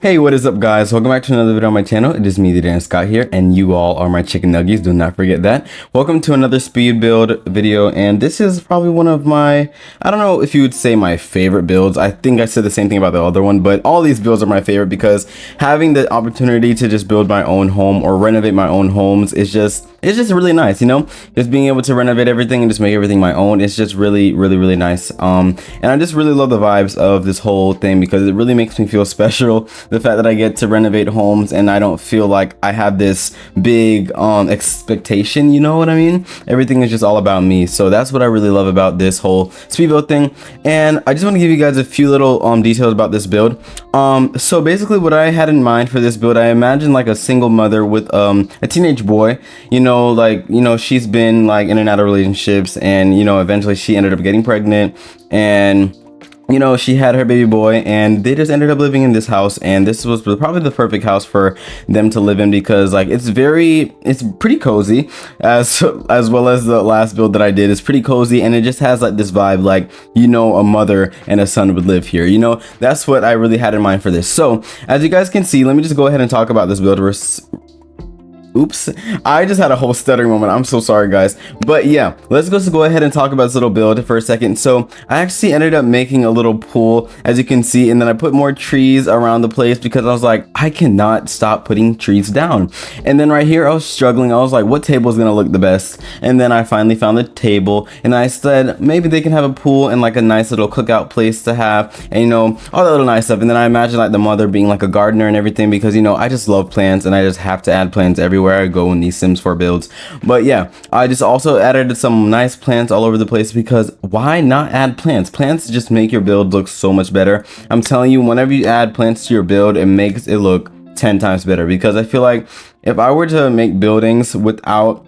Hey, what is up guys? Welcome back to another video on my channel. It is me, the Dan Scott here, and you all are my chicken nuggies. Do not forget that. Welcome to another speed build video, and this is probably one of my, I don't know if you would say my favorite builds. I think I said the same thing about the other one, but all these builds are my favorite because having the opportunity to just build my own home or renovate my own homes is just, it's just really nice, you know? Just being able to renovate everything and just make everything my own. It's just really nice. And I just really love the vibes of this whole thing because it really makes me feel special. The fact that I get to renovate homes and I don't feel like I have this big expectation, you know what I mean? Everything is just all about me. So that's what I really love about this whole speed build thing. And I just want to give you guys a few little details about this build. So basically what I had in mind for this build, I imagined like a single mother with a teenage boy, she's been like in and out of relationships, and eventually she ended up getting pregnant, and she had her baby boy, and they just ended up living in this house. And this was probably the perfect house for them to live in because like it's pretty cozy, as well as the last build that I did is pretty cozy, and it just has like this vibe like a mother and a son would live here. That's what I really had in mind for this. So as you guys can see, let me just go ahead and talk about this build. Oops, I just had a whole stuttering moment. I'm so sorry guys. But yeah, let's go ahead and talk about this little build for a second. So I actually ended up making a little pool, as you can see, and then I put more trees around the place because I was like, I cannot stop putting trees down. And then right here I was struggling. I was like, what table is gonna look the best? And then I finally found the table, and I said maybe they can have a pool and like a nice little cookout place to have, and all that little nice stuff. And then I imagined like the mother being like a gardener and everything because I just love plants, and I just have to add plants everywhere I go in these Sims 4 builds. But yeah, I just also added some nice plants all over the place because why not add plants? Plants just make your build look so much better. I'm telling you, whenever you add plants to your build, it makes it look 10 times better, because I feel like if I were to make buildings without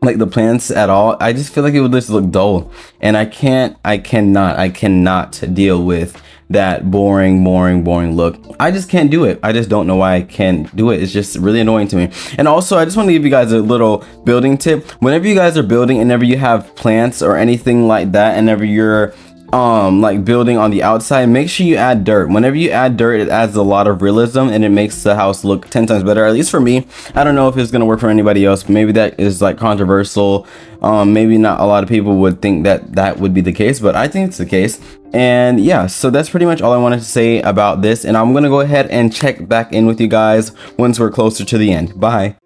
like the plants at all, I just feel like it would just look dull, and I cannot deal with that boring look. I just can't do it. I just don't know why I can't do it. It's just really annoying to me. And also, I just want to give you guys a little building tip. Whenever you guys are building, and whenever you have plants or anything like that, and whenever you're like building on the outside, make sure you add dirt. Whenever you add dirt, it adds a lot of realism, and it makes the house look 10 times better, at least for me. I don't know if it's gonna work for anybody else. Maybe that is like controversial. Maybe not a lot of people would think that would be the case, but I think it's the case. And yeah, so that's pretty much all I wanted to say about this, and I'm gonna go ahead and check back in with you guys once we're closer to the end. Bye.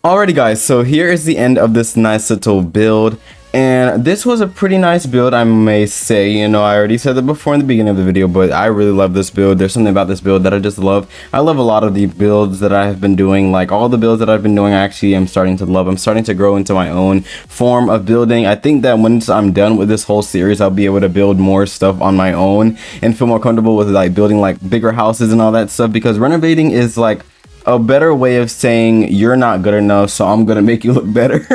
Alrighty guys, so here is the end of this nice little build, and this was a pretty nice build, I may say. You know, I already said that before in the beginning of the video, but I really love this build. There's something about this build that I just love. I love a lot of the builds that I have been doing. Like all the builds that I've been doing, I actually am starting to love. I'm starting to grow into my own form of building. I think that once I'm done with this whole series, I'll be able to build more stuff on my own and feel more comfortable with like building like bigger houses and all that stuff, because renovating is like a better way of saying you're not good enough, so I'm gonna make you look better.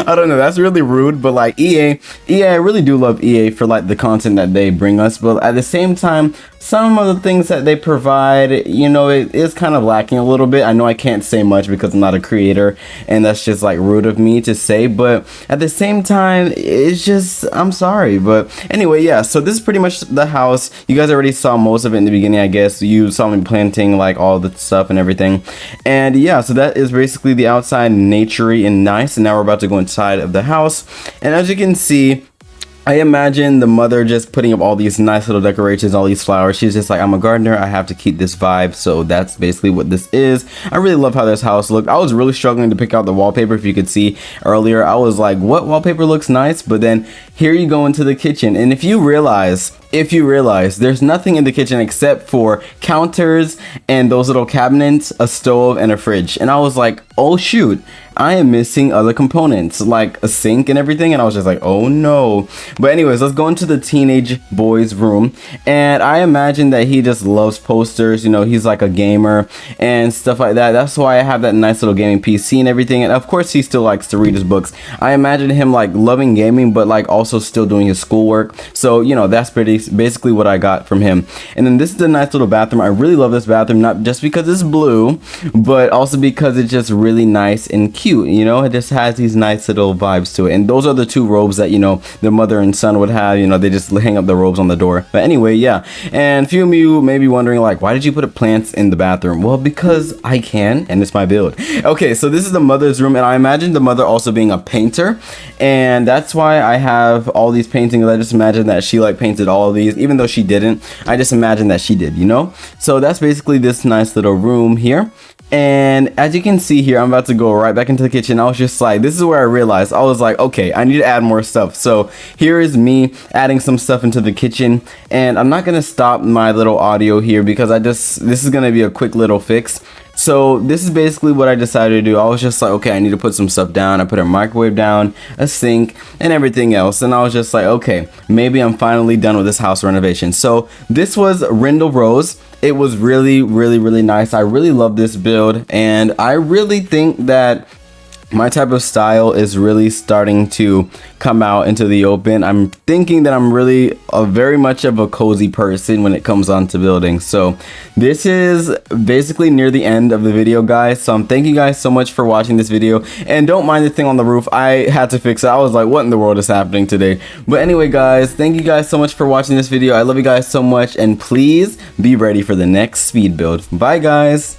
I don't know, that's really rude, but like EA, I really do love EA for like the content that they bring us, but at the same time, some of the things that they provide, you know, it is kind of lacking a little bit. I know I can't say much because I'm not a creator, and that's just like rude of me to say, but at the same time, it's just, I'm sorry. But anyway, yeah, so this is pretty much the house. You guys already saw most of it in the beginning, I guess. You saw me planting like all the stuff and everything. And yeah, so that is basically the outside, naturey and nice. And now we're about to go inside of the house. And as you can see, I imagine the mother just putting up all these nice little decorations, all these flowers. She's just like, I'm a gardener, I have to keep this vibe. So that's basically what this is. I really love how this house looked. I was really struggling to pick out the wallpaper. If you could see earlier, I was like, what wallpaper looks nice? But then here you go into the kitchen, and if you realize, there's nothing in the kitchen except for counters and those little cabinets, a stove, and a fridge. And I was like, oh shoot, I am missing other components like a sink and everything. And I was just like, oh no. But anyways, let's go into the teenage boy's room. And I imagine that he just loves posters. You know, he's like a gamer and stuff like that. That's why I have that nice little gaming PC and everything. And of course, he still likes to read his books. I imagine him like loving gaming, but like also still doing his schoolwork. So, you know, that's basically what I got from him. And then this is a nice little bathroom. I really love this bathroom, not just because it's blue, but also because it's just really nice and cute. You know, it just has these nice little vibes to it. And those are the two robes that, you know, the mother and son would have. You know, they just hang up the robes on the door. But anyway, yeah. And a few of you may be wondering, like, why did you put plants in the bathroom? Well, because I can, and it's my build. Okay, so this is the mother's room, and I imagine the mother also being a painter, and that's why I have all these paintings. I just imagine that she like painted all of these, even though she didn't. I just imagine that she did, you know? So that's basically this nice little room here. And as you can see here, I'm about to go right back into the kitchen. I was just like, this is where I realized, I was like, okay, I need to add more stuff. So here is me adding some stuff into the kitchen, and I'm not gonna stop my little audio here because this is gonna be a quick little fix. So this is basically what I decided to do. I was just like, okay, I need to put some stuff down. I put a microwave down, a sink, and everything else. And I was just like, okay, maybe I'm finally done with this house renovation. So this was Rindle Rose. It was really, really, really nice. I really love this build, and I really think that my type of style is really starting to come out into the open. I'm thinking that I'm really very much of a cozy person when it comes on to building. So this is basically near the end of the video, guys. So thank you guys so much for watching this video, and don't mind the thing on the roof. I had to fix it. I was like, what in the world is happening today? But anyway, guys, thank you guys so much for watching this video. I love you guys so much, and please be ready for the next speed build. Bye, guys.